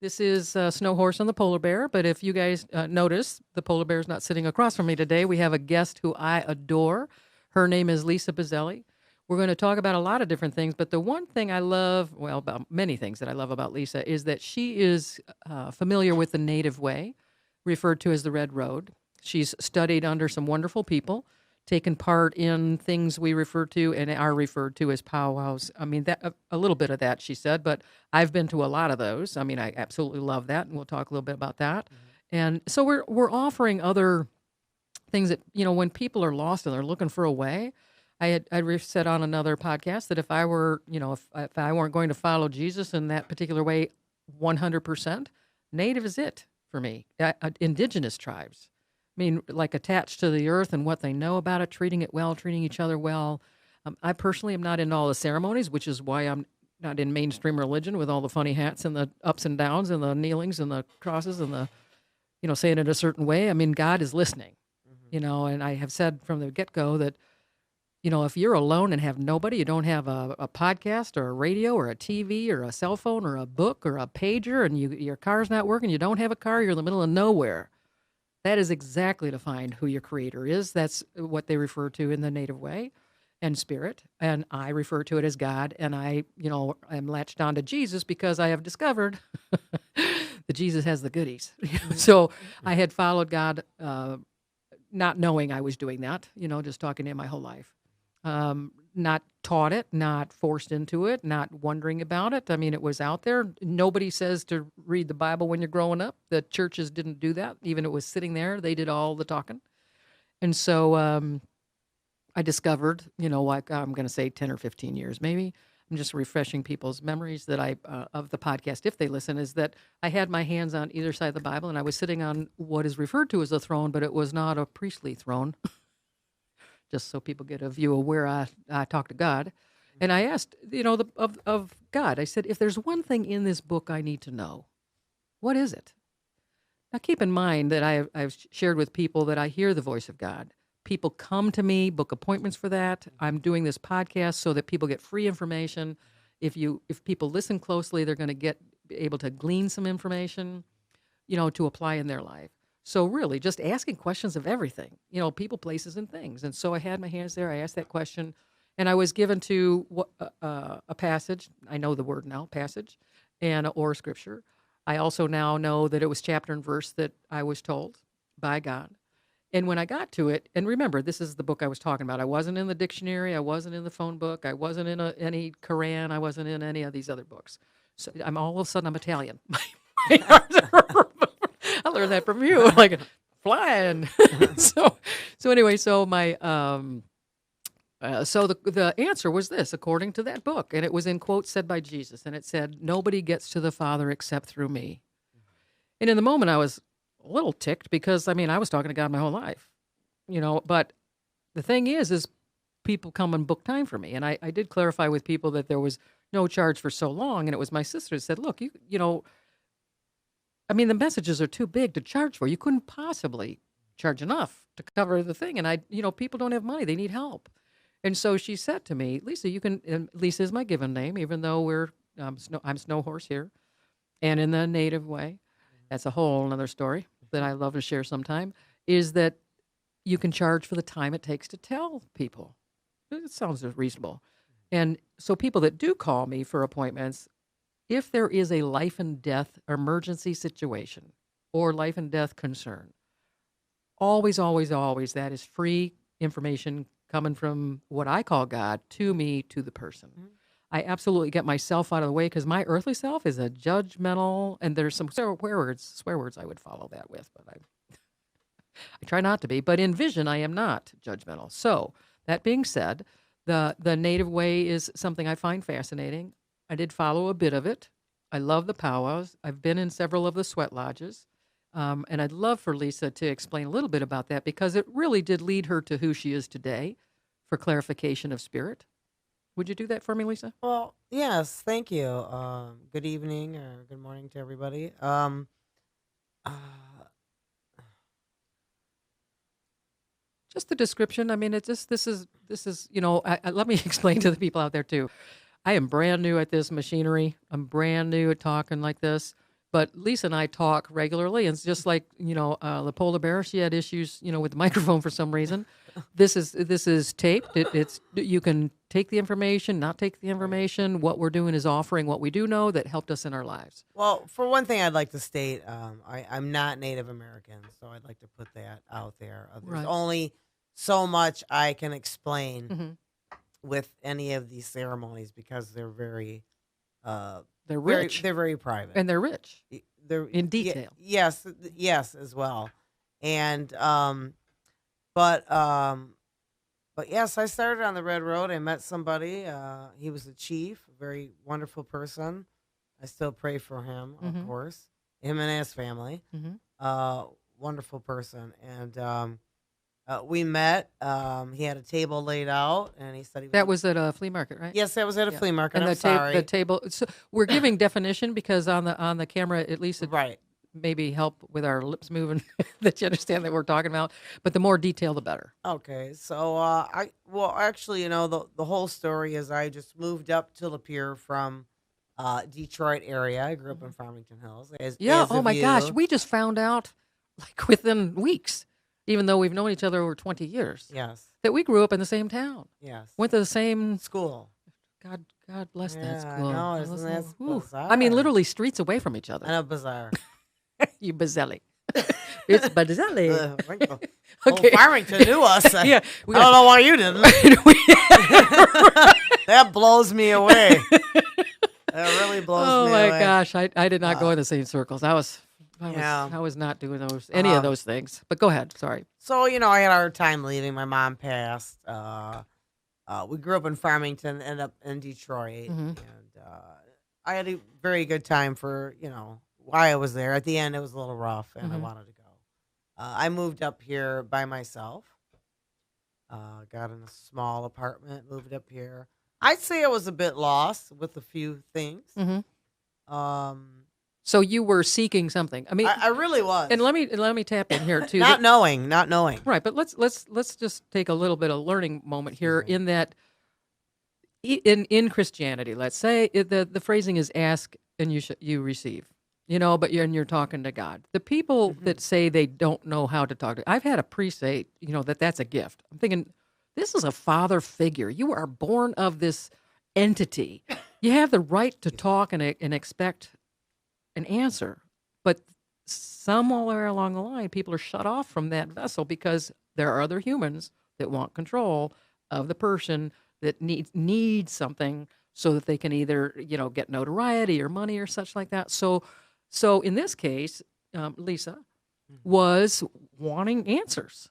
This is Snow Horse and the Polar Bear, but if you guys notice, the polar bear is not sitting across from me today. We have a guest who I adore. Her name is Lisa Bazzelli. We're going to talk about a lot of different things, but the one thing I love, well, about many things that I love about Lisa, is that she is familiar with the native way, referred to as the Red Road. She's studied under some wonderful people, taken part in things we refer to and are referred to as powwows. I mean, that a little bit of that, she said, but I've been to a lot of those. I mean, I absolutely love that, and we'll talk a little bit about that. And so we're offering other things that, when people are lost and they're looking for a way. I said on another podcast that if I were, if I weren't going to follow Jesus in that particular way 100%, Native is it for me. Indigenous tribes. I mean, like attached to the earth and what they know about it, treating it well, treating each other well. I personally am not in all the ceremonies, which is why I'm not in mainstream religion with all the funny hats and the ups and downs and the kneelings and the crosses and the, saying it a certain way. I mean, God is listening, and I have said from the get-go that, if you're alone and have nobody, you don't have a podcast or a radio or a TV or a cell phone or a book or a pager, and your car's not working, you don't have a car, you're in the middle of nowhere. That is exactly to find who your creator is. That's what they refer to in the Native way and spirit. And I refer to it as God. And I'm latched on to Jesus because I have discovered that Jesus has the goodies. So I had followed God, not knowing I was doing that, just talking to him my whole life. Not taught it, not forced into it, not wondering about it. I mean, it was out there. Nobody says to read the Bible when you're growing up. The churches didn't do that. Even it was sitting there, they did all the talking. And so I discovered, like I'm going to say 10 or 15 years maybe. I'm just refreshing people's memories that of the podcast, if they listen, is that I had my hands on either side of the Bible, and I was sitting on what is referred to as a throne, but it was not a priestly throne. Just so people get a view of where I talk to God. And I asked, of God, I said, if there's one thing in this book I need to know, what is it? Now, keep in mind that I've shared with people that I hear the voice of God. People come to me, book appointments for that. I'm doing this podcast so that people get free information. If people listen closely, they're going to be able to glean some information, to apply in their life. So really, just asking questions of everything, people, places, and things. And so I had my hands there. I asked that question, and I was given to a passage. I know the word now, passage, or scripture. I also now know that it was chapter and verse that I was told by God. And when I got to it, and remember, this is the book I was talking about. I wasn't in the dictionary. I wasn't in the phone book. I wasn't in any Quran. I wasn't in any of these other books. So all of a sudden, I'm Italian. I learned that from you, like flying. so anyway, so my so the answer was this, according to that book, and it was in quotes said by Jesus, and it said, "Nobody gets to the Father except through me." And in the moment, I was a little ticked because I was talking to God my whole life, But the thing is people come and book time for me, and I did clarify with people that there was no charge for so long, and it was my sister who said, "Look, the messages are too big to charge for. You couldn't possibly charge enough to cover the thing." And people don't have money. They need help. And so she said to me, "Lisa, you can," and Lisa is my given name, even though I'm Snow Horse here. And in the Native way, that's a whole other story that I love to share sometime, is that you can charge for the time it takes to tell people. It sounds reasonable. And so people that do call me for appointments, if there is a life and death emergency situation or life and death concern, always, always, always, that is free information coming from what I call God to me, to the person. Mm-hmm. I absolutely get myself out of the way because my earthly self is a judgmental, and there's some swear words I would follow that with, but I try not to be. But in vision, I am not judgmental. So that being said, the Native way is something I find fascinating. I did follow a bit of it. I love the powwows. I've been in several of the sweat lodges. And I'd love for Lisa to explain a little bit about that because it really did lead her to who she is today for clarification of spirit. Would you do that for me, Lisa? Well, yes, thank you. Good evening or good morning to everybody. Uh, Just the description. This is let me explain to the people out there too. I am brand new at this machinery. I'm brand new at talking like this. but Lisa and I talk regularly, and it's just like the polar bear. She had issues, with the microphone for some reason. This is taped. It's you can take the information, not take the Right. information. What we're doing is offering what we do know that helped us in our lives. Well, for one thing, I'd like to state I'm not Native American, so I'd like to put that out there. There's Right. only so much I can explain Hmm. with any of these ceremonies because they're uh, They're rich, they're very private. and they're rich They're in detail. yes as well, and but um, but yes, I started on the Red Road. I met somebody. He was a chief, a very wonderful person. I still pray for him, of Hmm. course, him and his family. Hmm. Uh, Wonderful person, and we met. He had a table laid out, and he said he was. That was at a flea market, right? Yes, that was at a Yeah. flea market. And I'm the sorry. table. So we're giving definition because on the camera, at least it Right. maybe help with our lips moving that you understand that we're talking about. But the more detail, the better. Okay. So actually, the whole story is I just moved up to Lapeer from Detroit area. I grew up in Mhm. Farmington Hills. As Yeah. Oh of my gosh, you, we just found out like within weeks, even though we've known each other over 20 years, yes, that we grew up in the same town. yes, Went to the same. school. God bless that Yeah, I school. know. Oh, Isn't those that little- I mean, bizarre? literally streets away from each I other. know, bizarre. You Bazzelli. It's Bazzelli. Like the whole Okay. Farmington knew us. I Yeah. We don't got. know why you didn't. That blows me away. That really blows Oh me my away. gosh, I did not go Uh, in the same circles. yeah. I was not doing any of Um, those things. But go ahead. Sorry. so I had a hard time leaving. My mom passed. We grew up in Farmington, ended up in Detroit, Hmm. and I had a very good time for why I was there. At the end, it was a little rough, and I Hmm. wanted to go. I moved up here by myself. Got in a small apartment, moved up here. I'd say I was a bit lost with a few things. Hmm. Um, So you were seeking something. I mean, I really was. and let me tap in here too. Not knowing, not knowing. Right, but let's just take a little bit of learning moment Excuse here me. in that in Christianity, let's say the phrasing is ask and you receive. But you're talking to God. The people Mhm. that say they don't know how to talk to, I've had a priest say, that's a gift. I'm thinking, this is a father figure. You are born of this entity. You have the right to talk and expect an answer. But somewhere along the line, people are shut off from that vessel because there are other humans that want control of the person that needs something so that they can either get notoriety or money or such like that. So in this case, Lisa Mhm. was wanting answers.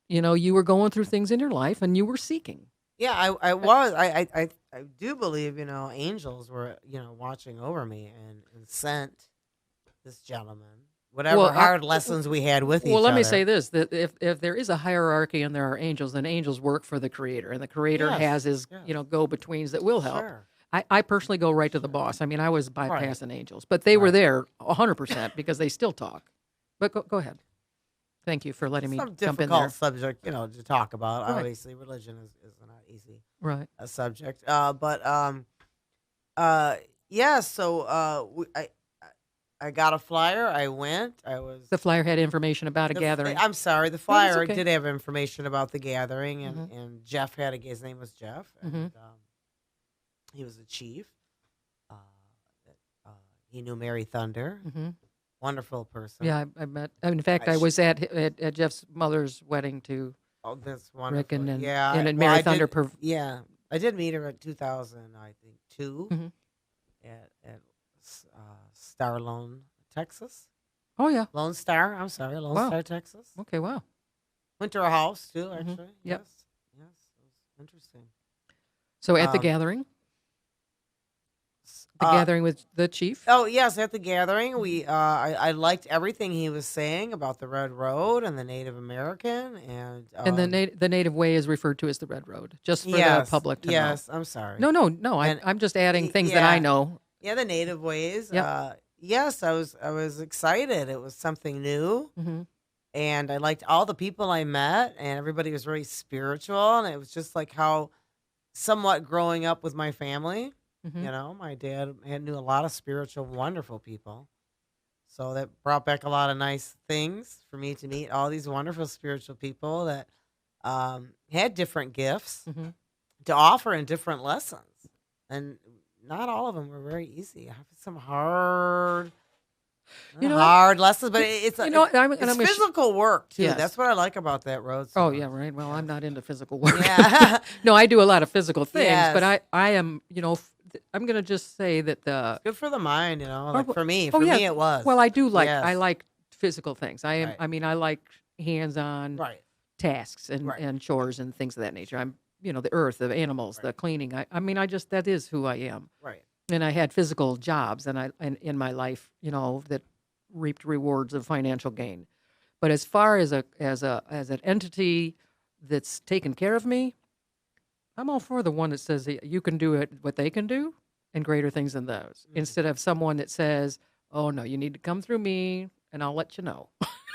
You were going through things in your life and you were seeking. Yeah, I was. I do believe, angels were, watching over me and sent this gentleman. Whatever Well, hard lessons we had with well, each let me other. say this: that if there is a hierarchy and there are angels, then angels work for the Creator, and the Creator Yes, has his yes. go-betweens that will help. Sure. I personally go right to the Sure. boss. I mean, I was Right. bypassing angels, but they were Right. there 100% because they still talk. But go ahead. Thank you for letting me Some jump in there. difficult subject, to talk about. Right. Obviously, religion is not easy Right. a subject. Uh, yeah. So I got a flyer. I went. I was. The flyer had information about a The gathering. I'm sorry. The No, that's flyer okay. did have information about the gathering, and Mhm. and Jeff had his name was Jeff, Mhm. and he was a chief. Uh, that, he knew Mary Thunder, Hmm. wonderful person. Yeah, I met. In fact, I I sh- was at Jeff's mother's wedding too. Oh, that's Rick wonderful. and Yeah, and, and well, Mary I Thunder. did. Yeah, I did meet her at 2000, I think, 2 Mhm. at Star Lone, Texas. Oh yeah. Lone Star. I'm sorry, Lone Wow. Star, Texas. Okay. Wow. Went to her house too, Mhm. actually. Yep. Yes, yes, it was interesting. So at the Um, gathering, s- the uh, gathering with the chief. Oh yes, at the gathering, I liked everything he was saying about the Red Road and the Native American, and And the native way is referred to as the Red Road, just for the yes, public to know. yes, I'm sorry. No. And I'm just adding things that I yeah, know. yeah, the Native ways. Yep. Yes, I was excited. It was something new, Hmm. and I liked all the people I met, and everybody was very spiritual, and it was just like how somewhat growing up with my family. Hmm. My dad knew a lot of spiritual, wonderful people. So that brought back a lot of nice things for me to meet all these wonderful spiritual people that had different gifts Hmm. to offer in different lessons. And not all of them were very easy. I have some hard, You not know what? hard lessons, but I'm it's gonna physical work too. yes. That's what I like about that road so Oh much. yeah, right. Well, I'm Yes. not into physical work. Yeah. No, I do a lot of physical things, but Yes. I am, I'm gonna just say that the Good for the mind, oh, like for me. oh For yeah. me it was. Well, I Yes. like physical things. Right. I like hands-on Right. tasks Right. and chores and things of that nature. The earth, the animals, Right. the cleaning. I just that is who I am. Right. And I had physical jobs and in my life, that reaped rewards of financial gain. But as far as as an entity that's taken care of me, I'm all for the one that says that you can do it what they can do and greater things than those. Mhm. Instead of someone that says, "Oh no, you need to come through me and I'll let you know."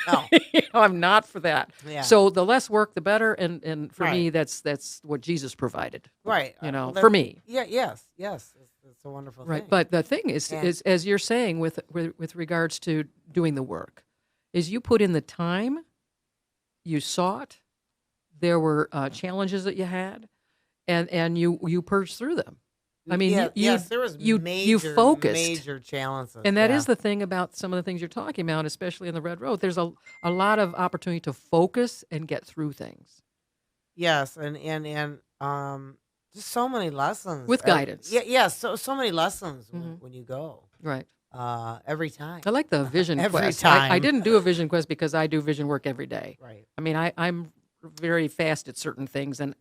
Oh, I'm not for that. yeah. So the less work the better, and for me Right. that's what Jesus provided, Right. Well, for that, me. yeah. Yes. Yes. It's a wonderful Right. thing. But the thing is And as you're saying with regards to doing the work, is you put in the time, you sought, there were challenges that you had, and you purged through them. I mean, yeah, yes, there was you major, focused, major challenges. and that Yeah. is the thing about some of the things you're talking about, especially in the Red Road. There's a lot of opportunity to focus and get through things Yes, and just so many lessons. with guidance. Yeah, yeah. So many lessons Mhm. when you go. Right. Every time. I like the vision Every quest. I time. didn't do a vision quest because I do vision work every day. Right. I mean, I'm very fast at certain things and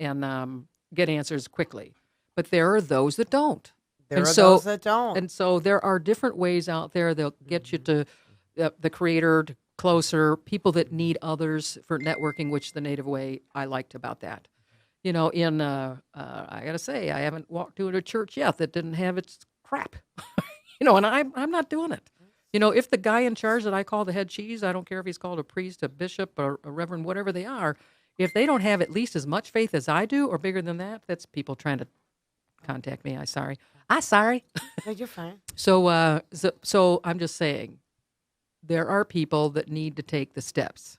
get answers quickly, but there are those that don't, There and are so those that don't. and so there are different ways out there. They'll get you Mhm. to the creator to closer people that need others for networking, which the Native way I liked about that. I gotta say, I haven't walked to a church yet that didn't have its crap. And I'm not doing it. If the guy in charge that I call the head cheese, I don't care if he's called a priest, a bishop, or a reverend, whatever they are, if they don't have at least as much faith as I do, or bigger than that, that's people trying to contact me. I sorry. No, you're fine. So I'm just saying, there are people that need to take the steps.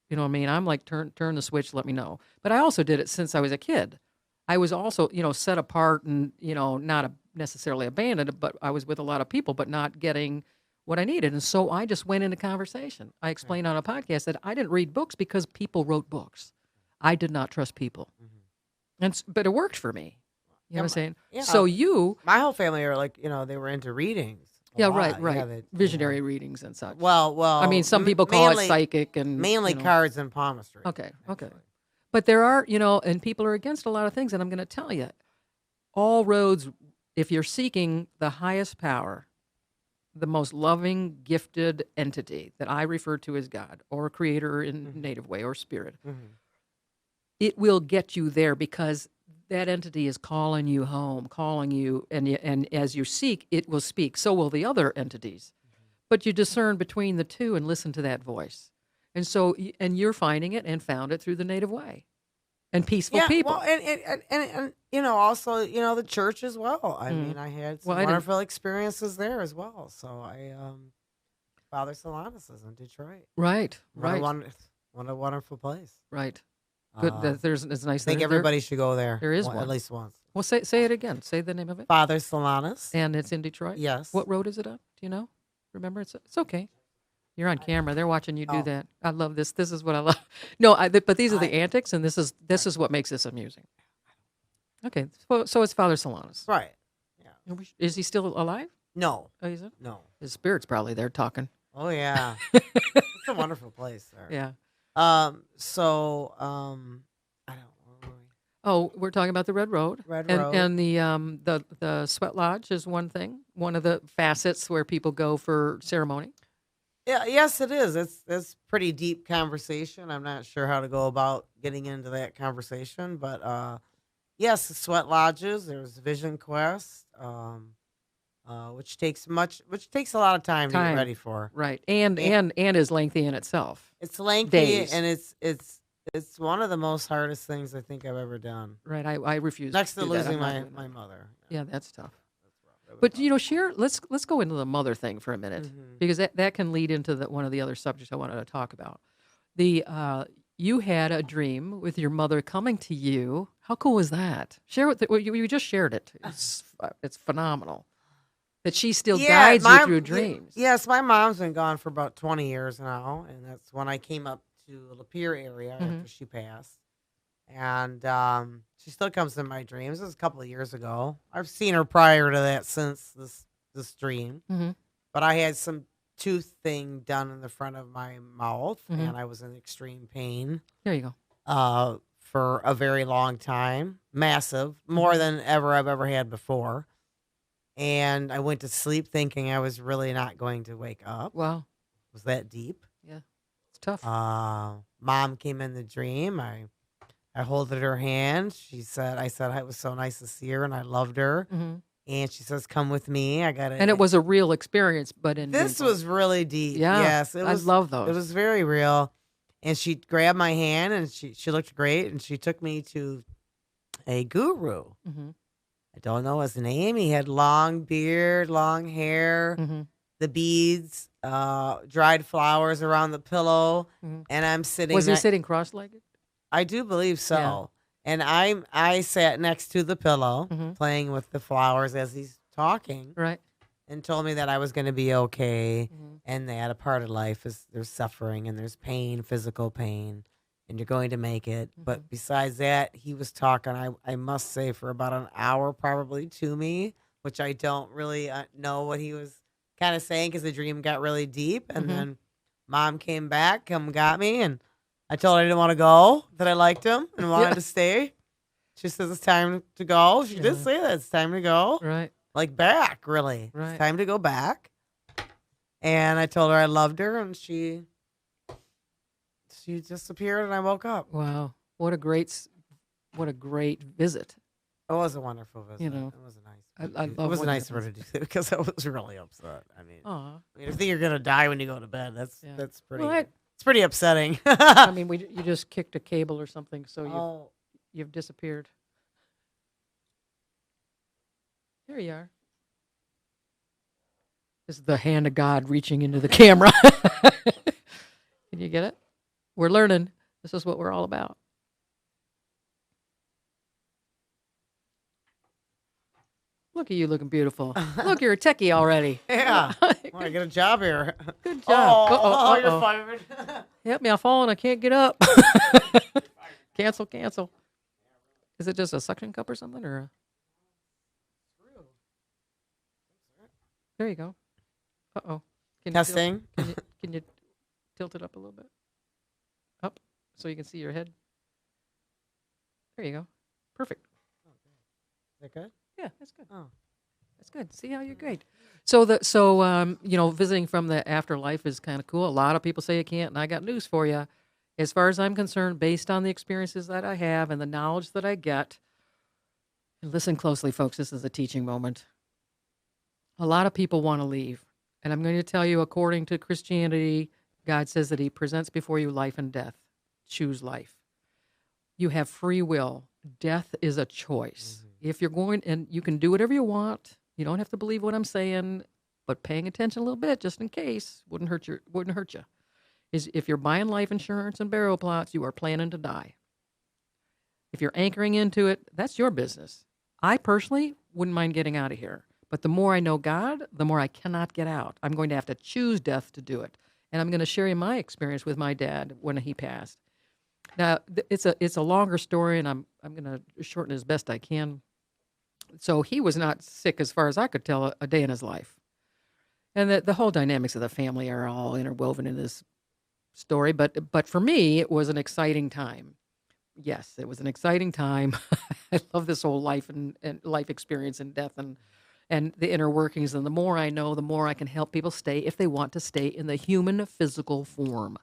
You know what I mean? I'm like, turn the switch, let me know. But I also did it since I was a kid. I was also, set apart and, not necessarily abandoned, but I was with a lot of people, but not getting what I needed. And so I just went into conversation. I Right. explained on a podcast that I didn't read books because people wrote books. I did not trust people. Mhm. But it worked for me. You know Yeah, what I'm saying? yeah. So you, My whole family are like, they were into readings. A yeah, lot. right. Yeah, they, Visionary readings and such. Well, I mean, some people call it mainly, psychic and, mainly cards and palmistry. Okay. Actually. But there are, and people are against a lot of things. And I'm going to tell you, all roads, if you're seeking the highest power, the most loving, gifted entity that I refer to as God or creator in Mhm. Native way or spirit, Mhm. it will get you there because that entity is calling you home, calling you, and as you seek, it will speak. So will the other entities. But you discern between the two and listen to that voice. And so, and you're finding it and found it through the Native way and peaceful Yeah, people. well, and also, the church as well. I Mm. mean, I had Well, some I didn't. wonderful experiences there as well. So Father Solanus is in Detroit. Right, What a right, what a wonderful place. right. Good. Uh, It's I nice. think everybody should go there. there is at one. least once. Well, say it again. Say the name of it. Father Solanus. And it's in Detroit. Yes. What road is it up? Do you know? Remember, it's okay. You're on camera. They're watching you do Oh. that. I love this. This is what I love. No, but these are the I- antics, and this is what makes this amusing. Okay, so it's Father Solanus. Right. Yeah. Is he still alive? No. Oh, is it? No. His spirit's probably there talking. Oh yeah. It's a wonderful place there. Yeah. So I don't know. Oh, we're talking about the Red Road. Red and Road. and the Sweat Lodge is one thing, one of the facets where people go for ceremony. Yeah, yes, it is. It's pretty deep conversation. I'm not sure how to go about getting into that conversation, but yes, the sweat lodges. There's Vision Quest, which takes a lot of time to get Time. ready for. Right. And is lengthy in itself. It's lengthy Days. and it's one of the most hardest things I think I've ever done. Right. I refuse Next to to do that. losing I'm not my doing that. my mother. Yeah, that's tough. That's rough. But share. Let's go into the mother thing for a minute Mm-hmm. because that can lead into one of the other subjects I wanted to talk about. The you had a dream with your mother coming to you. How cool was that? Share with you just shared it. It's phenomenal that she still Yeah, guides you through dreams. yes, my mom's been gone for about 20 years now, and that's when I came up to the Lapeer area Mm-hmm. after she passed. And she still comes in my dreams. This was a couple of years ago. I've seen her prior to that since this dream. Mm-hmm. But I had some tooth thing done in the front of my mouth, Mm-hmm. and I was in extreme pain There you go. for a very long time, massive, more Mm-hmm. than ever I've ever had before. And I went to sleep thinking I was really not going to wake up. Wow. It was that deep. Yeah, it's tough. Mom came in the dream. I holded her hand. I said it was so nice to see her, and I loved her. Mm-hmm. And she says, "Come with me. I got And it was a real experience, but in This dream form. was really deep. Yeah, Yes, I love those. It was very real. And she grabbed my hand, and she looked great, and she took me to a guru. Mm-hmm. I don't know his name. He had long beard, long hair, Mm-hmm. the beads, dried flowers around the pillow, Mm-hmm. and I'm sitting. Was he sitting cross-legged? I do believe so. Yeah. And I sat next to the pillow, Mm-hmm. playing with the flowers as he's talking, Right. and told me that I was going to be okay, Mm-hmm. and that a part of life is there's suffering and there's pain, physical pain, and you're going to make it. Mm-hmm. But besides that, he was talking, I must say, for about an hour probably to me, which I don't really know what he was kind of saying because the dream got really deep. And Mm-hmm. then Mom came back, got me, and I told her I didn't want to go, that I liked him and wanted Yeah. to stay. She says it's time to go. She Yeah. did say that it's time to go. Right. Like back, really. Right. It's time to go back. And I told her I loved her, and she disappeared, and I woke up. Wow. What a great visit. It was a wonderful visit. You know, It was nice. I It love was when nice that for her to do that because I was really upset. I mean, Aw. I think you're gonna die when you go to bed. Yeah. That's pretty. Well, It's pretty upsetting. I mean, you just kicked a cable or something, so Oh, you've disappeared. There you are. This is the hand of God reaching into the camera. Can you get it? We're learning. This is what we're all about. Look at you looking beautiful. Look, you're a techie already. yeah. Well, I get a job here. Good job. Oh, you're Uh-oh. fired. Help me, I've fallen. I can't get up. Cancel. Is it just a suction cup or something? Or there you go. Uh-oh. Testing. Can you tilt it up a little bit? Up so you can see your head. There you go. Perfect. Is that good? Yeah, that's good. Oh. That's good. See how you're great. So visiting from the afterlife is kind of cool. A lot of people say you can't, and I got news for you. As far as I'm concerned, based on the experiences that I have and the knowledge that I get, and listen closely, folks, this is a teaching moment. A lot of people want to leave. And I'm going to tell you, according to Christianity, God says that he presents before you life and death. Choose life. You have free will. Death is a choice. Mm-hmm. If you're going, and you can do whatever you want. You don't have to believe what I'm saying, but paying attention a little bit, just in case, wouldn't hurt you. Is if you're buying life insurance and burial plots, you are planning to die. If you're anchoring into it, that's your business. I personally wouldn't mind getting out of here. But the more I know God, the more I cannot get out. I'm going to have to choose death to do it. And I'm going to share you my experience with my dad when he passed. Now, it's a longer story, and I'm going to shorten it as best I can. So he was not sick, as far as I could tell, a day in his life. And the whole dynamics of the family are all interwoven in this story. But for me, it was an exciting time. Yes, it was an exciting time. I love this whole life and life experience and death and the inner workings. And the more I know, the more I can help people stay, if they want to stay, in the human physical form.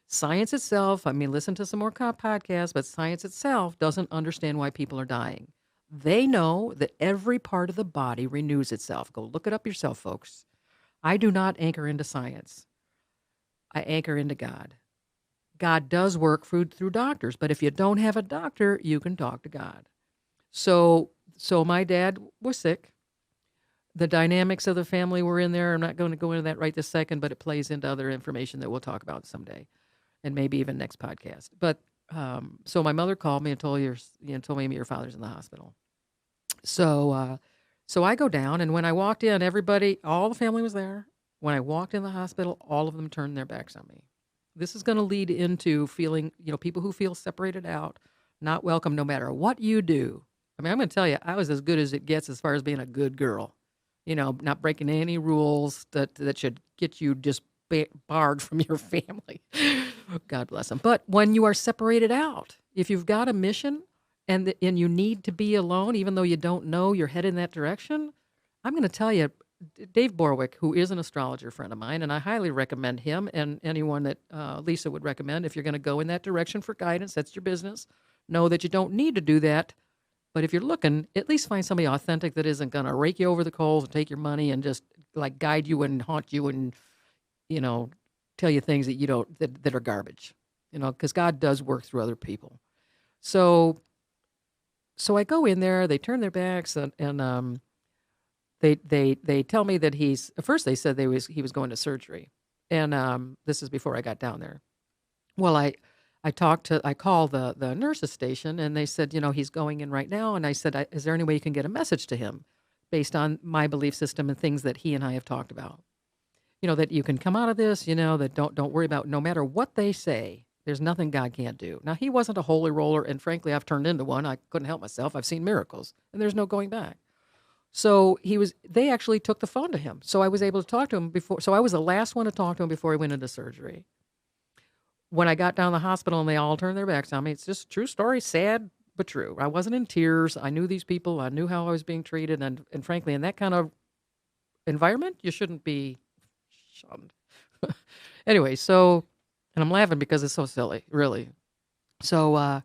Science itself, listen to some more podcasts, but science itself doesn't understand why people are dying. They know that every part of the body renews itself. Go look it up yourself, folks. I do not anchor into science. I anchor into God. God does work through doctors, but if you don't have a doctor, you can talk to God. So my dad was sick. the dynamics of the family were in there. I'm not going to go into that right this second, but it plays into other information that we'll talk about someday, and maybe even next podcast. But so my mother called me and told me your father's in the hospital. So so I go down, and when I walked in, all the family was there. When I walked in the hospital, all of them turned their backs on me. This is going to lead into feeling, people who feel separated out, not welcome, no matter what you do. I mean, I'm going to tell you, I was as good as it gets as far as being a good girl. Not breaking any rules that should get you barred from your family. God bless them. But when you are separated out, if you've got a mission and you need to be alone, even though you don't know you're headed in that direction, I'm going to tell you, Dave Borwick, who is an astrologer friend of mine, and I highly recommend him and anyone that Lisa would recommend if you're going to go in that direction for guidance. That's your business. Know that you don't need to do that. But if you're looking, at least find somebody authentic that isn't going to rake you over the coals and take your money and just like guide you and haunt you and, tell you things that you don't, that are garbage, because God does work through other people. So I go in there, they turn their backs and they tell me that at first they said he was going to surgery. And this is before I got down there. Well, I called the nurses station and they said, he's going in right now. And I said, is there any way you can get a message to him based on my belief system and things that he and I have talked about? That you can come out of this, that don't worry about, no matter what they say, there's nothing God can't do. Now, he wasn't a holy roller, and frankly, I've turned into one. I couldn't help myself. I've seen miracles, and there's no going back. So they actually took the phone to him. So I was able to talk to him before. So I was the last one to talk to him before he went into surgery. When I got down to the hospital and they all turned their backs on me, it's just a true story, sad but true. I wasn't in tears. I knew these people. I knew how I was being treated. And frankly, in that kind of environment, you shouldn't be shunned. Anyway, and I'm laughing because it's so silly, really. So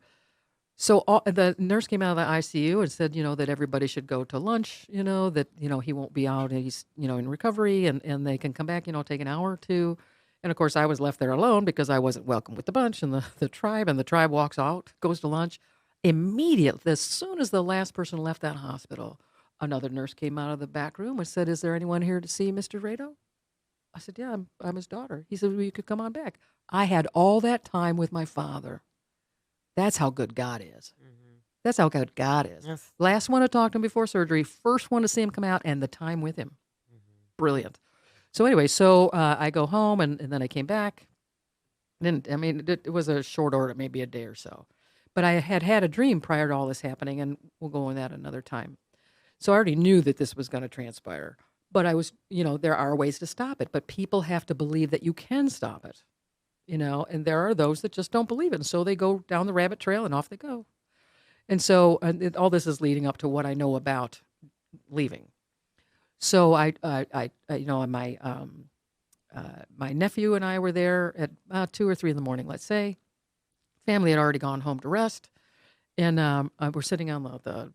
the nurse came out of the ICU and said, that everybody should go to lunch, that, he won't be out. He's, in recovery and they can come back, take an hour or two. And of course, I was left there alone because I wasn't welcome with the bunch and the tribe. And the tribe walks out, goes to lunch. Immediately, as soon as the last person left that hospital, another nurse came out of the back room and said, is there anyone here to see Mr. Rado? I said, yeah, I'm his daughter. He said, well, you could come on back. I had all that time with my father. That's how good God is. Mm-hmm. That's how good God is. Yes. Last one to talk to him before surgery, first one to see him come out, and the time with him. Mm-hmm. Brilliant. So anyway, I go home, and then I came back. It was a short order, maybe a day or so. But I had a dream prior to all this happening, and we'll go on that another time. So I already knew that this was going to transpire. But I was, there are ways to stop it. But people have to believe that you can stop it, and there are those that just don't believe it. And so they go down the rabbit trail and off they go. And so all this is leading up to what I know about leaving. So my nephew and I were there at about 2 or 3 in the morning, let's say. Family had already gone home to rest. And we're sitting on the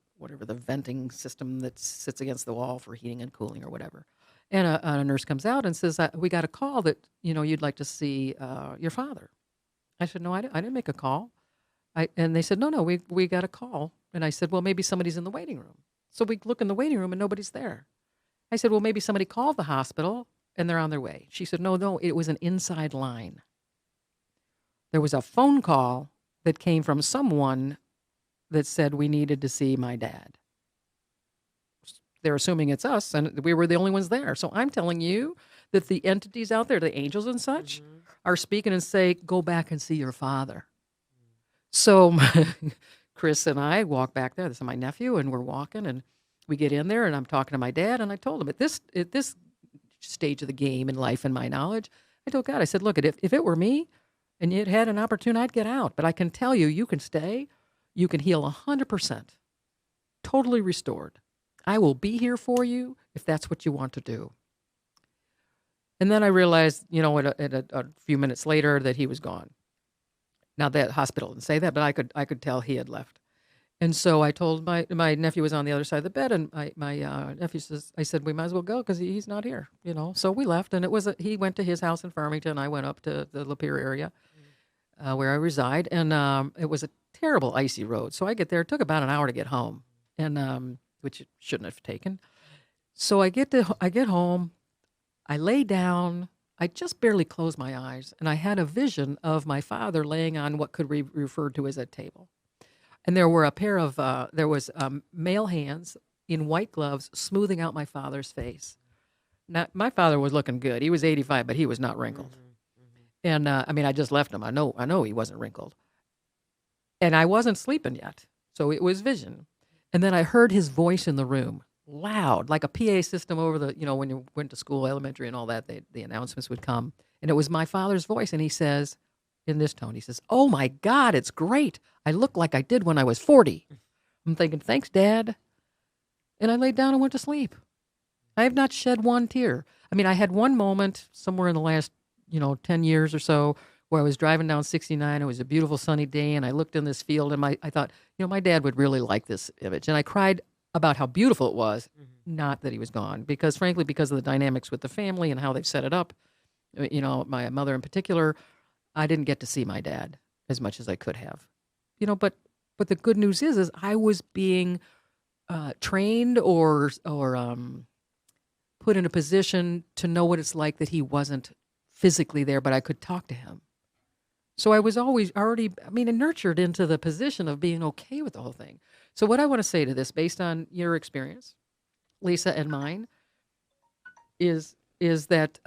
venting system that sits against the wall for heating and cooling or whatever. And a nurse comes out and says, we got a call that, you'd like to see your father. I said, no, I didn't make a call. And they said, no, we got a call. And I said, well, maybe somebody's in the waiting room. So we look in the waiting room and nobody's there. I said, well, maybe somebody called the hospital and they're on their way. She said, no, it was an inside line. There was a phone call that came from someone that said we needed to see my dad. They're assuming it's us, and we were the only ones there. So I'm telling you that the entities out there, the angels and such, mm-hmm. are speaking and say, go back and see your father. Mm-hmm. So Chris and I walk back there. This is my nephew, and we're walking, and we get in there, and I'm talking to my dad, and I told him at this stage of the game in life and my knowledge, I told God, I said, look, if it were me and you'd had an opportunity, I'd get out. But I can tell you, you can stay. You can heal 100%, totally restored. I will be here for you if that's what you want to do. And then I realized, a few minutes later that he was gone. Now, that hospital didn't say that, but I could tell he had left. And so I told my nephew was on the other side of the bed, and my nephew says, I said, we might as well go because he's not here, So we left, and he went to his house in Farmington. I went up to the Lapeer area where I reside, and it was a terrible icy road. So I get there. It took about an hour to get home, and which it shouldn't have taken. So I get home, I lay down, I just barely closed my eyes, and I had a vision of my father laying on what could be referred to as a table. And there were a pair of there was male hands in white gloves smoothing out my father's face. Now, my father was looking good. He was 85, but he was not wrinkled. Mhm. Mhm. And I mean, I just left him. I know he wasn't wrinkled. And I wasn't sleeping yet. So it was vision. And then I heard his voice in the room, loud, like a PA system over the, when you went to school, elementary and all that, the announcements would come. And it was my father's voice. And he says, in this tone, he says, "Oh my God, it's great. I look like I did when I was 40. I'm thinking, thanks, Dad. And I laid down and went to sleep. I have not shed one tear. I mean, I had one moment somewhere in the last, 10 years or so where I was driving down 69. It was a beautiful sunny day, and I looked in this field, and I thought, my dad would really like this image. And I cried about how beautiful it was, Mhm. not that he was gone, because frankly, because of the dynamics with the family and how they've set it up, my mother in particular, I didn't get to see my dad as much as I could have. But the good news is I was being trained or put in a position to know what it's like that he wasn't physically there, but I could talk to him. So I was always already, nurtured into the position of being okay with the whole thing. So what I want to say to this, based on your experience, Lisa, and mine, is that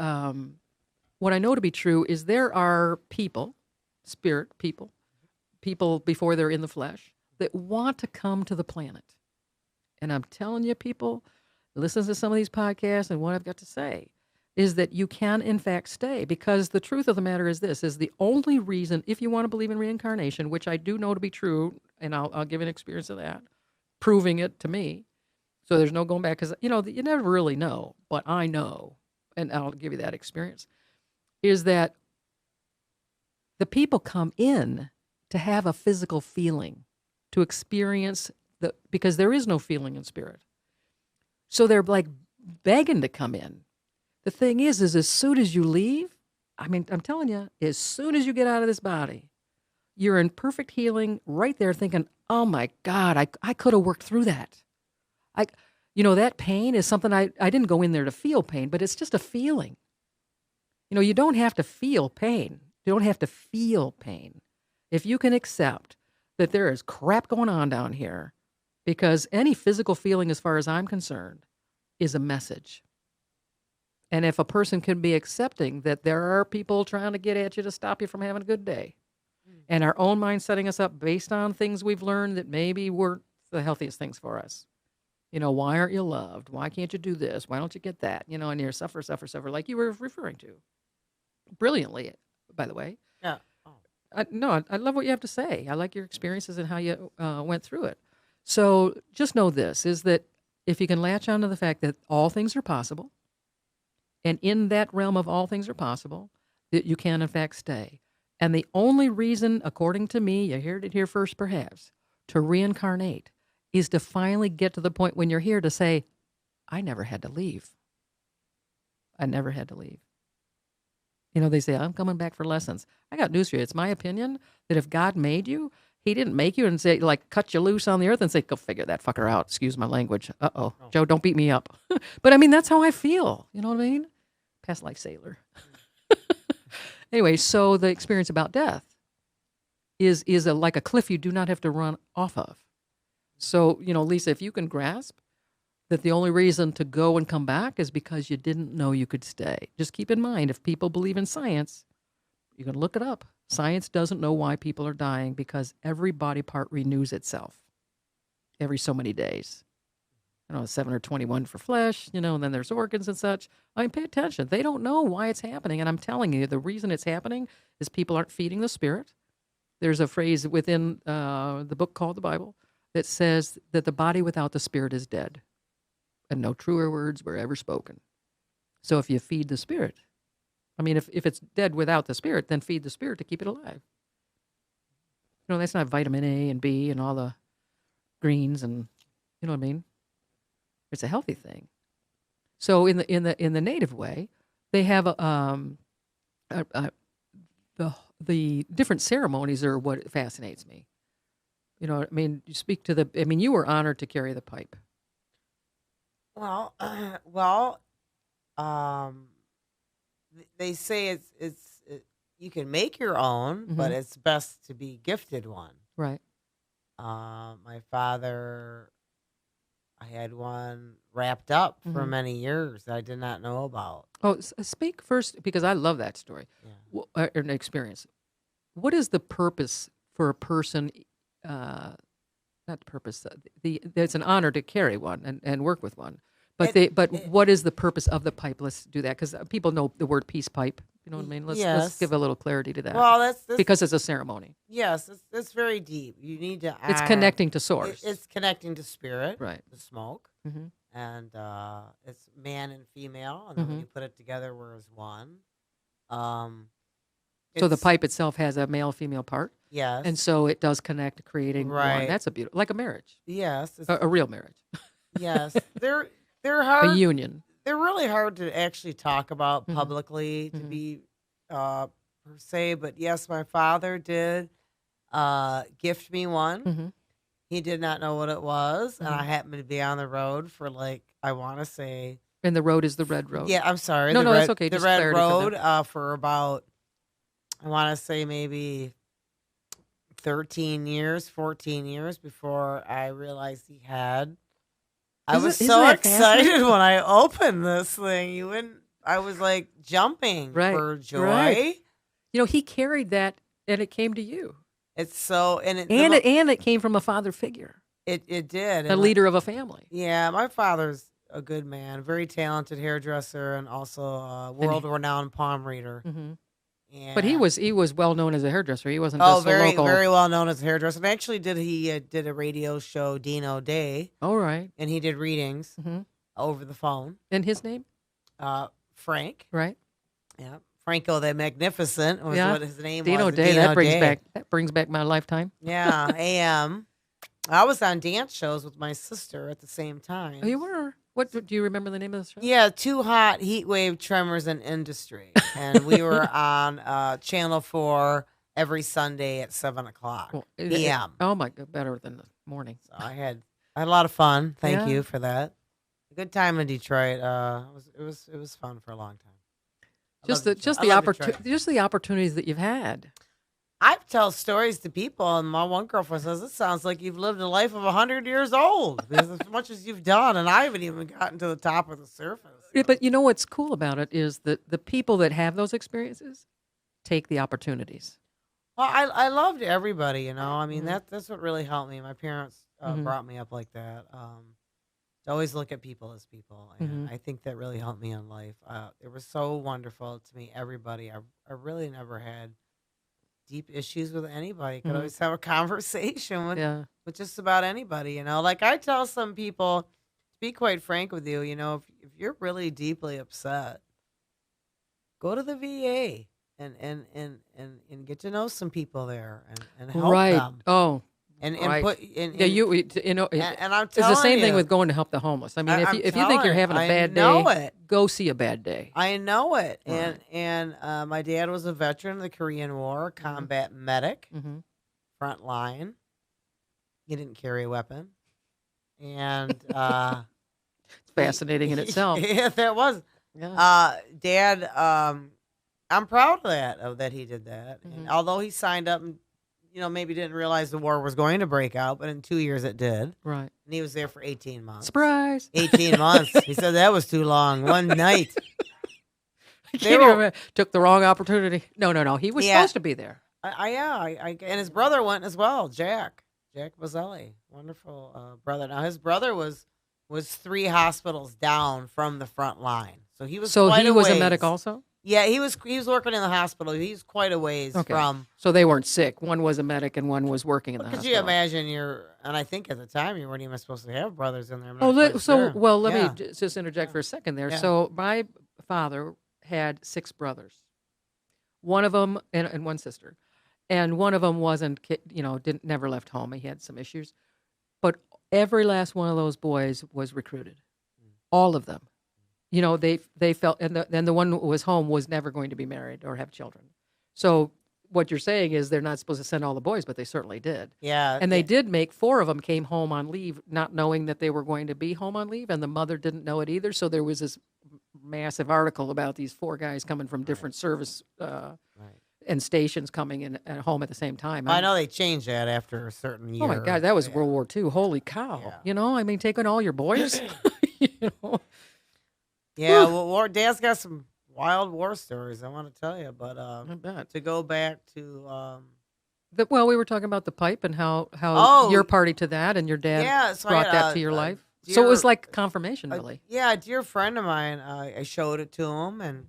what I know to be true is there are people, spirit people before they're in the flesh, that want to come to the planet. And I'm telling you, people, listen to some of these podcasts, and what I've got to say is that you can, in fact, stay. Because the truth of the matter is this, is the only reason, if you want to believe in reincarnation, which I do know to be true, and I'll give an experience of that, proving it to me. So there's no going back, because, you never really know, but I know, and I'll give you that experience, is that the people come in to have a physical feeling, to experience because there is no feeling in spirit. So they're like begging to come in. The thing is as soon as you leave, I'm telling you, as soon as you get out of this body, you're in perfect healing right there thinking, oh my God, I could have worked through that. That pain is something I didn't go in there to feel pain, but it's just a feeling. You don't have to feel pain. You don't have to feel pain. If you can accept that there is crap going on down here, because any physical feeling, as far as I'm concerned, is a message. And if a person can be accepting that there are people trying to get at you to stop you from having a good day, and our own mind setting us up based on things we've learned that maybe weren't the healthiest things for us. Why aren't you loved? Why can't you do this? Why don't you get that? And you're suffer, like you were referring to. Brilliantly, by the way. Yeah. Oh. No, I love what you have to say. I like your experiences and how you went through it. So just know this, is that if you can latch onto the fact that all things are possible, and in that realm of all things are possible, that you can in fact stay. And the only reason, according to me, you heard it here first perhaps, to reincarnate is to finally get to the point when you're here to say, I never had to leave. I never had to leave. They say, I'm coming back for lessons. I got news for you. It's my opinion that if God made you, he didn't make you and say, like, cut you loose on the earth and say, go figure that fucker out. Excuse my language. Uh-oh. Oh. Joe, don't beat me up. But that's how I feel. You know what I mean? Past life sailor. Anyway, so the experience about death is like a cliff you do not have to run off of. So, Lisa, if you can grasp that the only reason to go and come back is because you didn't know you could stay. Just keep in mind, if people believe in science, you can look it up. Science doesn't know why people are dying because every body part renews itself every so many days. 7 or 21 for flesh, and then there's organs and such. Pay attention. They don't know why it's happening. And I'm telling you, the reason it's happening is people aren't feeding the spirit. There's a phrase within the book called the Bible that says that the body without the spirit is dead, and no truer words were ever spoken. So if you feed the spirit, if it's dead without the spirit, then feed the spirit to keep it alive. That's not vitamin A and B and all the greens and, you know what I mean? It's a healthy thing. So in the native way, they have the different ceremonies are what fascinates me. You speak to you were honored to carry the pipe. Well, well, um, they say you can make your own, but Hmm. it's best to be gifted one. Right. My father, I had one wrapped up for Hmm. many years that I did not know about. Oh, speak first because I love that story, Yeah. an experience. What is the purpose for a person? Uh, Not the purpose. It's an honor to carry one and work with one. But It, but it what is the purpose of the pipe? Let's do that because people know the word peace pipe. You know what I mean? Let's give yes. a little clarity to that Well, that's because it's a ceremony. yes, it's very deep. You need to It's honor. connecting to source. It's connecting to spirit, Right. the smoke, Hmm. and it's man and female, and then when Hmm. you put it together, we're as one. Um, So the it's pipe itself has a male female part, and yes, so it does connect, creating one. right, That's a beautiful, like a marriage, yes, a real marriage, yes. They're a hard. union. They're really hard to actually talk about Hmm. publicly to Hmm. be per se. But yes, my father did gift me one. Hmm. He did not know what it was, and Hmm. I happened to be on the road for like I want to say And the road is the red road. yeah, I'm sorry, No, no, that's okay. the Just red clarity for them. road for about I want to say maybe 13 years, 14 years before I realized he had. I was Isn't so that fascinating? excited when I opened this thing. You wouldn't I was like jumping Right, for right. joy. He carried that, and it came to you, It's so and and it came from a father figure, it did a and leader of a family, yeah, my father's a good man, very talented hairdresser and also a and world-renowned palm reader. hmm but he And was he was well known as a hairdresser. He wasn't oh, just a very local. very well known as a hairdresser. And actually did a radio show Dino Day All right. and he did readings Hmm. over the phone. And his name, Frank, right? yeah, Franco the Magnificent was Yeah, what his name was. Dino The Day. That Dino brings Day, back my lifetime. yeah, AM. I was on dance shows with my sister at the same Oh, you time. were. What do you remember the name of the show? Yeah, Too Hot Heat Wave Tremors in Industry, and we were on Channel 4 every Sunday at 7 o'clock Well, p.m. oh my god, better than the morning. So I had a lot of fun. Thank Yeah, you for that. A good time in Detroit. It was fun for a long time. I love Detroit. I love Detroit. just the opportunities that you've had. I tell stories to people, and my one girlfriend says, "It sounds like you've lived a life of 100 years old because as much as you've done, and I haven't even gotten to the top of the surface." Yeah, but you know what's cool about it is that the people that have those experiences take the opportunities. Well, I loved everybody, you know. I mean, Hmm. that's what really helped me. My parents Hmm. brought me up like that. To always look at people as people, and Hmm. I think that really helped me in life. It was so wonderful to meet everybody. I really never had deep issues with anybody. Could Hmm. always have a conversation Yeah. with just about anybody, you know. Like I tell some people, to be quite frank with you, you know, if you're really deeply upset, go to the VA and get to know some people there and help Right. them Oh, and right. put Yeah. and I'm It's the telling same thing you, with going to help the homeless. I mean, I'm if you think you're telling you, having a I bad know day, it. go see a bad day. I know it. Right. And my dad was a veteran of the Korean War, Hmm. combat medic, Hmm. front line. He didn't carry a weapon. And It's fascinating in itself. yeah, that was Yeah. dad I'm proud of that he did that. And Hmm. although he signed up and maybe didn't realize the war was going to break out, but in 2 years it did. Right. And he was there for 18 months. Surprise. 18 months. He said that was too long. One night. I They can't even were remember. Took the wrong opportunity. No, no, no. He was yeah, supposed to be there. and his brother went as well, Jack Bazzelli, wonderful brother. Now his brother was 3 hospitals down from the front line, so he was So quite he a was a medic ways. also? Yeah, he was working in the hospital. He's quite a ways Okay. from. So they weren't sick. One was a medic and one was working in the Could you hospital. imagine and I think at the time you weren't even supposed to have brothers in there. I'm Oh, not quite sure. let me Yeah, just interject yeah, for a second there. yeah. So my father had 6 brothers. One of them and one sister. And one of them wasn't, didn't never left home. He had some issues. But every last one of those boys was recruited. All of them. They felt, and the one who was home was never going to be married or have children. So what you're saying is they're not supposed to send all the boys, but they certainly did. Yeah, And yeah, they did make 4 of them came home on leave, not knowing that they were going to be home on leave, and the mother didn't know it either. So there was this massive article about these 4 guys coming from right, different service right. and stations coming in at home at the same time. I know they changed that after a certain Oh my year. God, that was Yeah, World War II. Holy cow! yeah. I mean, taking all your boys. you know, Yeah, Whew, well, Dad's got some wild war stories I want to tell you, but I bet. to go back to Well, we were talking about the pipe and how oh you're party to that, and your dad yeah, so I brought had that to your a life. So it was dear like confirmation, really. yeah, a dear friend of mine. I showed it to him, and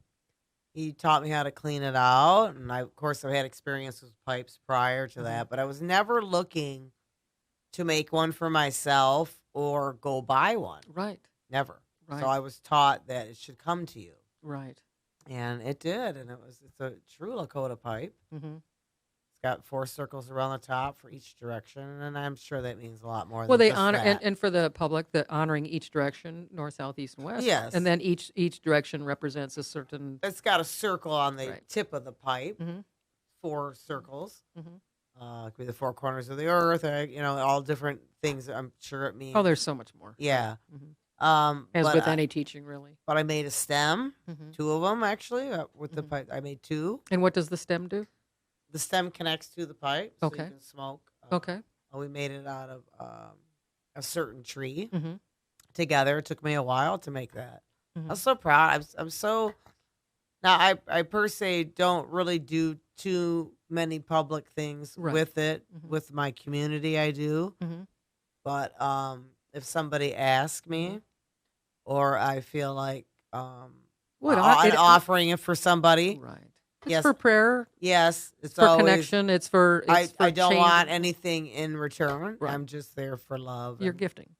he taught me how to clean it out. And I, of course, I had experience with pipes prior to Hmm. that, but I was never looking to make one for myself or go buy one. Right, Never. So right, I was taught that it should come to you. right. And it did, and it's a true Lakota pipe. Hmm. It's got 4 circles around the top for each direction, and I'm sure that means a lot more Well, than they just honor that. and for the public, the honoring each direction, north, south, east, and west, and Yes, then each direction represents a certain it's got a circle on the right. tip of the pipe, Hmm. 4 circles. Hmm. It could be the 4 corners of the earth, all different things. I'm sure it Oh, means. there's so much more. Right. Yeah. Hmm. As But with any teaching, really. I made a stem, Hmm. 2 of them actually, with the Hmm. pipe. I made 2. And what does the stem do? The stem connects to the pipe, so you Okay. can smoke. Okay. We made it out of a certain tree Hmm. together. It took me a while to make that. Hmm. I'm so proud. I'm so now. I per se don't really do too many public things Right. with it Hmm. with my community. I do, Hmm. but if somebody asks Hmm. me, or I feel like Well, an offering it for somebody, right. It's yes, for prayer, yes, it's it's for always. connection, it's for I don't want changing. anything in return. Right. I'm just there for love You're and gifting.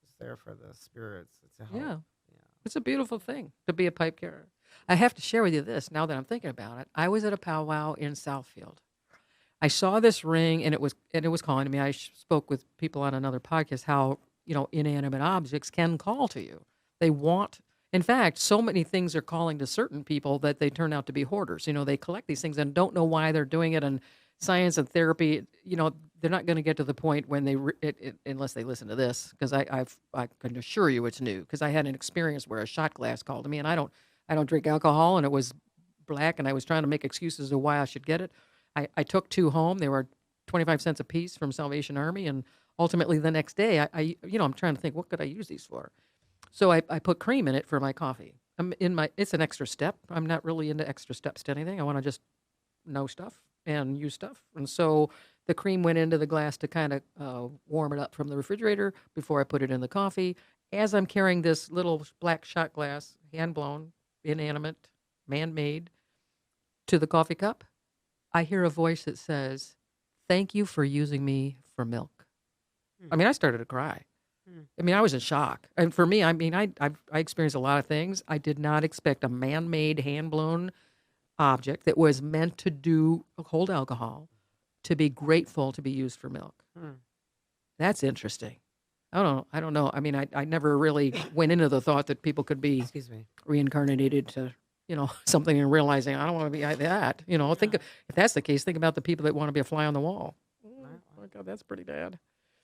just there for the spirits to help. Yeah. Yeah. It's a beautiful thing to be a pipe carrier. I have to share with you this now that I'm thinking about it. I was at a powwow in Southfield. I saw this ring and it was calling to me. I spoke with people on another podcast how, inanimate objects can call to you. They want in fact, so many things are calling to certain people that they turn out to be hoarders. They collect these things and don't know why they're doing it. And science and therapy, they're not going to get to the point when unless they listen to this, because I can assure you it's new. Because I had an experience where a shot glass called to me, and I don't drink alcohol, and it was black, and I was trying to make excuses of why I should get it. I took 2 home. They were 25 cents a piece from Salvation Army, and ultimately the next day, I'm trying to think, what could I use these for? So I put cream in it for my coffee. It's an extra step. I'm not really into extra steps to anything. I want to just know stuff and use stuff. And so the cream went into the glass to kind of warm it up from the refrigerator before I put it in the coffee. As I'm carrying this little black shot glass, hand blown, inanimate, man made, to the coffee cup, I hear a voice that says, "Thank you for using me for milk." Hmm. I mean, I started to cry. Hmm. I mean, I was in shock. And for me, I mean, I experienced a lot of things. I did not expect a man-made, hand-blown object that was meant to hold alcohol to be grateful to be used for milk. Hmm. That's interesting. I don't know. I mean, I never really went into the thought that people could be Excuse me. reincarnated to, something and realizing I don't want to be that. Think Yeah. if that's the case, think about the people that want to be a fly on the wall. Right, Oh my God, that's pretty bad.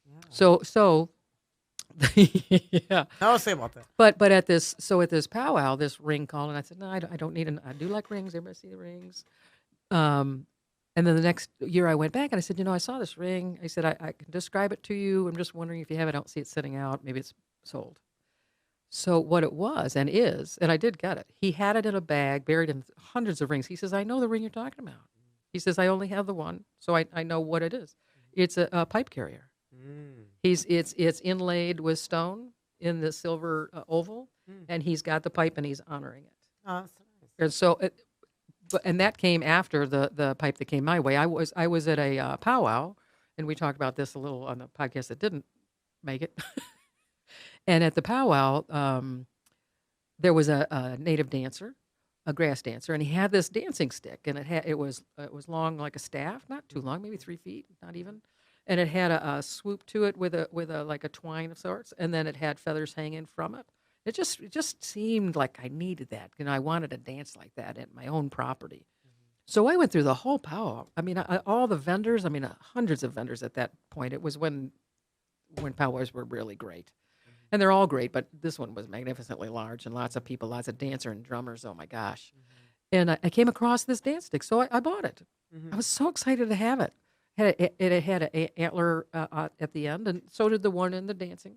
yeah. So yeah. I'll say about that. But at this powwow, this ring called, and I said, no, I don't need I do like rings. Everybody see the rings. And then the next year I went back and I said, I saw this ring. I said, I can describe it to you. I'm just wondering if you have it. I don't see it sitting out. Maybe it's sold. So what it was and is, and I did get it. He had it in a bag, buried in hundreds of rings. He says, I know the ring you're talking about. He says, I only have the one, so I know what it is. It's a pipe carrier. Mm. It's inlaid with stone in the silver oval, Mm. and he's got the pipe and he's honoring it. Oh, that's nice. And so, and that came after the pipe that came my way. I was at a powwow, and we talked about this a little on the podcast that didn't make it. And at the powwow, there was a native dancer, a grass dancer, and he had this dancing stick, and it was long like a staff, not too long, maybe 3 feet, not even, and it had a swoop to it with a like a twine of sorts, and then it had feathers hanging from it. It just seemed like I needed that. I wanted to dance like that at my own property. So I went through the whole powwow. I mean, all the vendors. I mean, hundreds of vendors at that point. It was when powwows were really great, and they're all great. But this one was magnificently large, and lots of people, lots of dancer and drummers. Oh my gosh! And I came across this dance stick, so I bought it. I was so excited to have it. It had an antler at the end, and so did the one in the dancing.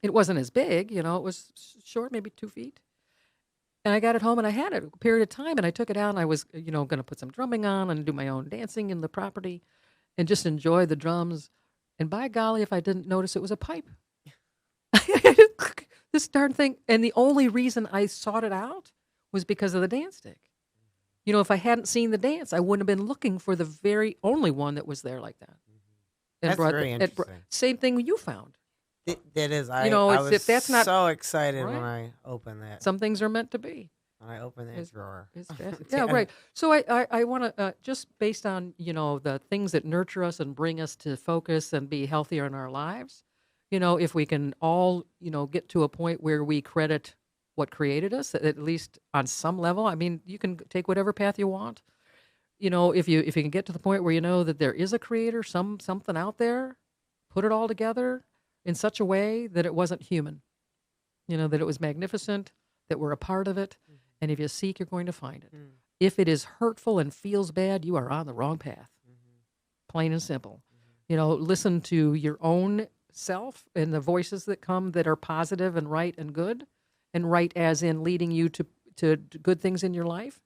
It wasn't as big, it was short, maybe 2 feet. And I got it home and I had it a period of time and I took it out and I was, going to put some drumming on and do my own dancing in the property and just enjoy the drums. And by golly, if I didn't notice, it was a pipe. This darn thing. And the only reason I sought it out was because of the dance stick. If I hadn't seen the dance, I wouldn't have been looking for the very only one that was there like that. That's very interesting. Same thing you found. That is. I was if that's not so excited when right. I opened that. Some things are meant to be. When I opened that drawer. Yeah, right. So I want to, just based on, the things that nurture us and bring us to focus and be healthier in our lives, if we can all, get to a point where we credit what created us, at least on some level. I mean, you can take whatever path you want. If you can get to the point where you know that there is a creator, something out there, put it all together in such a way that it wasn't human, that it was magnificent, that we're a part of it. And if you seek, you're going to find it. If it is hurtful and feels bad, you are on the wrong path. Plain and simple. Listen to your own self and the voices that come that are positive and right as in leading you to good things in your life.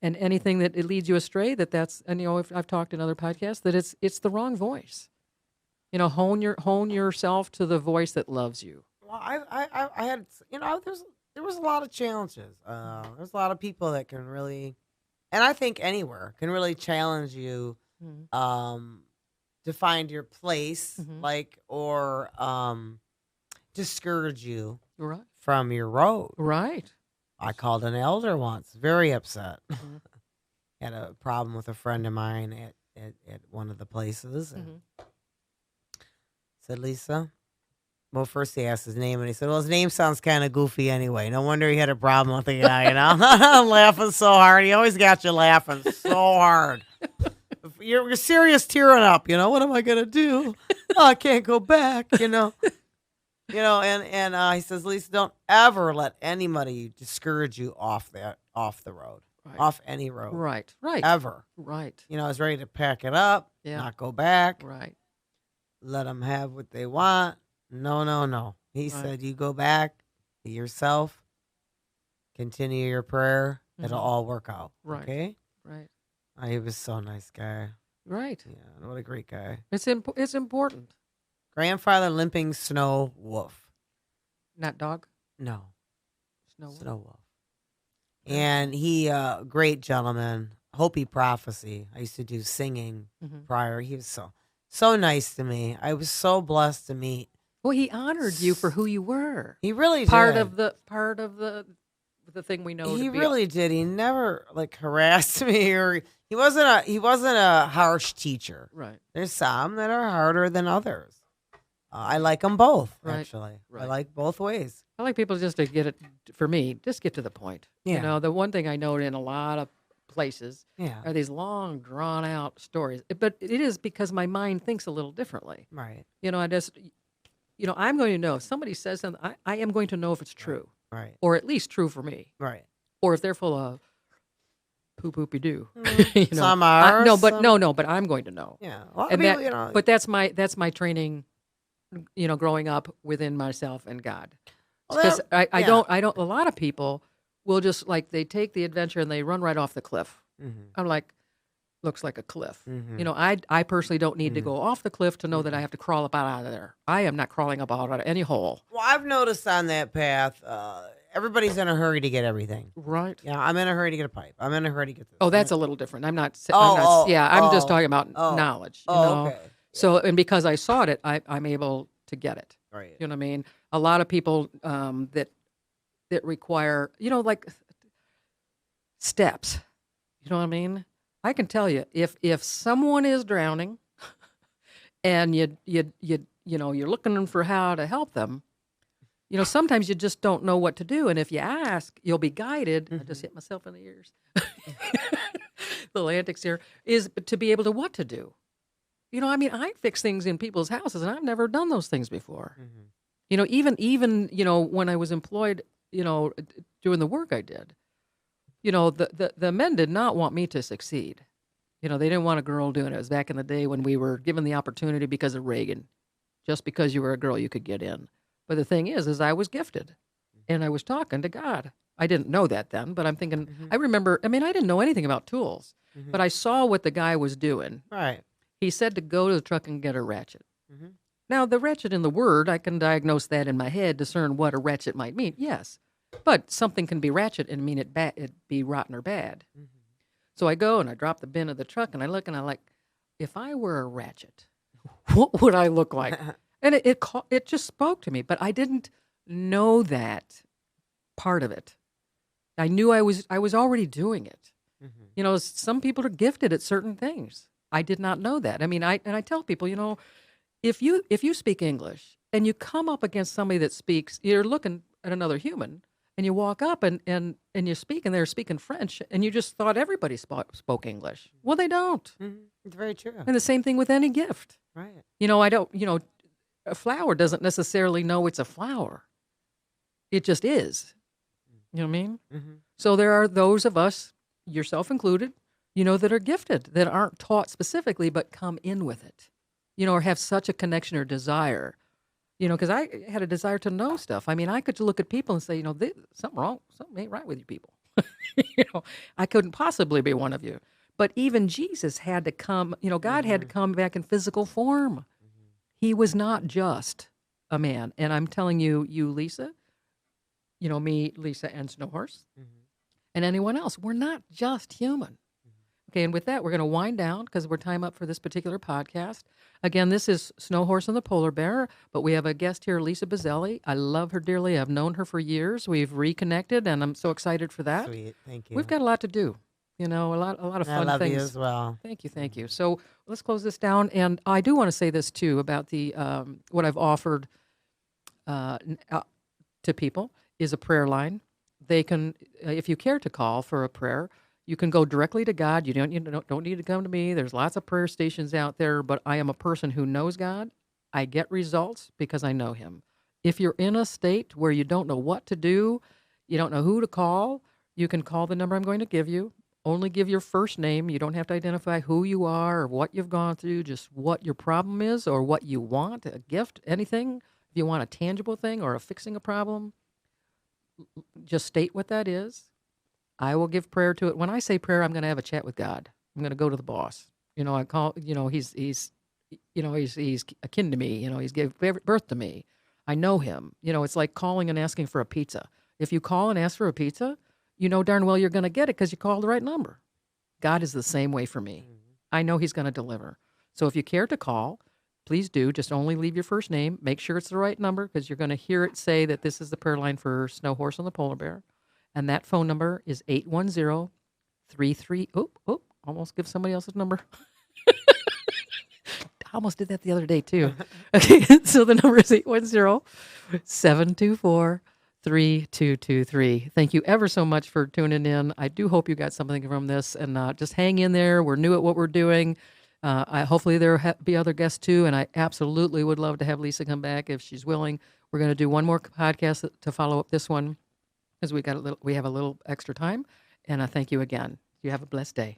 And anything that it leads you astray, that's, and I've talked in other podcasts, that it's the wrong voice. Hone yourself to the voice that loves you. Well, I had, there was a lot of challenges. There's a lot of people that can really, and I think anywhere can really challenge you, to find your place, or discourage you from your road. Right. I called an elder once, very upset. Had a problem with a friend of mine at one of the places. And said, Lisa. Well, first he asked his name, and he said, well, his name sounds kind of goofy anyway. No wonder he had a problem with the guy, I'm laughing so hard. He always got you laughing so hard. You're serious tearing up, what am I going to do? Oh, I can't go back, and he says, Lisa, don't ever let anybody discourage you off the road, off any road. Right. Ever. Right. I was ready to pack it up, not go back. Right. Let them have what they want. No. He said, you go back to yourself, continue your prayer. It'll all work out. Right. Okay? Right. He was so nice guy. Right. Yeah, what a great guy. It's important. Grandfather Limping Snow Wolf. Not dog? No. Snow Wolf. And he, great gentleman. Hopi Prophecy. I used to do singing prior. He was so nice to me. I was so blessed to meet. Well, he honored you for who you were. He really part did. Part of the thing we know. He really did. He never harassed me, or he wasn't a harsh teacher. Right. There's some that are harder than others. I like them both. Actually, right. I like both ways. I like people just to get it. For me, just get to the point. Yeah. The one thing I know in a lot of places are these long, drawn out stories. But it is because my mind thinks a little differently. Right. I just. I'm going to know if somebody says something. I am going to know if it's true. Right. Or at least true for me. Right. Or if they're full of poopy doo. Some are. But I'm going to know. Yeah. But that's my training, growing up within myself and God. Because I don't a lot of people will just they take the adventure and they run right off the cliff. I'm like, looks like a cliff. I personally don't need to go off the cliff to know that I have to crawl up out of there. I am not crawling up out of any hole. Well, I've noticed on that path, everybody's in a hurry to get everything. Right. Yeah, I'm in a hurry to get a pipe. I'm in a hurry to get this. Oh, that's a little different. I'm just talking about knowledge. Okay. So, and because I sought it, I'm able to get it. Right. You know what I mean? A lot of people that require, steps. You know what I mean? I can tell you, if someone is drowning, and you're looking for how to help them, sometimes you just don't know what to do, and if you ask, you'll be guided. I just hit myself in the ears. little antics here, is to be able to what to do. I mean, I fix things in people's houses, and I've never done those things before. Mhm. Even when I was employed, doing the work I did, the men did not want me to succeed. They didn't want a girl doing it. It was back in the day when we were given the opportunity because of Reagan. Just because you were a girl, you could get in. But the thing is I was gifted, and I was talking to God. I didn't know that then, but I'm thinking, Mhm. I remember, I mean, I didn't know anything about tools, Mhm. but I saw what the guy was doing. Right. He said to go to the truck and get a ratchet. Mhm. Now, the ratchet in the word, I can diagnose that in my head, discern what a ratchet might mean, yes. But something can be ratchet and mean it be rotten or bad. Mhm. So I go and I drop the bin of the truck and I look and I'm like, if I were a ratchet, what would I look like? And it just spoke to me, but I didn't know that part of it. I knew I was already doing it. Mhm. Some people are gifted at certain things. I did not know that. I mean, I tell people, if you speak English and you come up against somebody that speaks, you're looking at another human and you walk up and you speak and they're speaking French and you just thought everybody spoke English. Well, they don't. Mhm. It's very true. And the same thing with any gift. Right. I don't, a flower doesn't necessarily know it's a flower. It just is. You know what I mean? Mhm. So there are those of us, yourself included, that are gifted, that aren't taught specifically, but come in with it, or have such a connection or desire, because I had a desire to know stuff. I mean, I could look at people and say, something wrong, something ain't right with you people. I couldn't possibly be one of you. But even Jesus had to come, God had to Mhm. come back in physical form. Mhm. He was not just a man. And I'm telling you, Lisa, me, Lisa, and Snowhorse, Mhm. and anyone else, we're not just human. Okay, and with that, we're going to wind down because we're time up for this particular podcast. Again, this is Snowhorse and the Polar Bear, but we have a guest here, Lisa Bazzelli. I love her dearly. I've known her for years. We've reconnected, and I'm so excited for that. Sweet. Thank We've you. got a lot to do, a lot of And I fun love you things. as well. Thank you, thank you. Mhm. So let's close this down, and I do want to say this too about the what I've offered n- uh, to people is a prayer line. They can, if you care to call for a prayer, you can go directly to God. You don't need to come to me. There's lots of prayer stations out there, but I am a person who knows God. I get results because I know Him. If you're in a state where you don't know what to do, you don't know who to call, you can call the number I'm going to give you. Only give your first name. You don't have to identify who you are or what you've gone through, just what your problem is or what you want, a gift, anything. If you want a tangible thing or a fixing a problem, just state what that is. I will give prayer to it. When I say prayer, I'm going to have a chat with God. I'm going to go to the boss. I call. He's akin to me. He's gave birth to me. I know him. It's like calling and asking for a pizza. If you call and ask for a pizza, you know darn well you're going to get it because you called the right number. God is the same way for me. Mhm. I know He's going to deliver. So if you care to call, please do. Just only leave your first name. Make sure it's the right number because you're going to hear it say that this is the prayer line for Snow Horse and the Polar Bear. And that phone number is 810-33. Oh, almost give somebody else's number. I almost did that the other day too. Okay, so the number is 810-724-3223. Thank you ever so much for tuning in. I do hope you got something from this, and just hang in there. We're new at what we're doing. Hopefully there will be other guests too, and I absolutely would love to have Lisa come back if she's willing. We're going to do one more podcast to follow up this one because we have a little extra time. And I thank you again. You have a blessed day.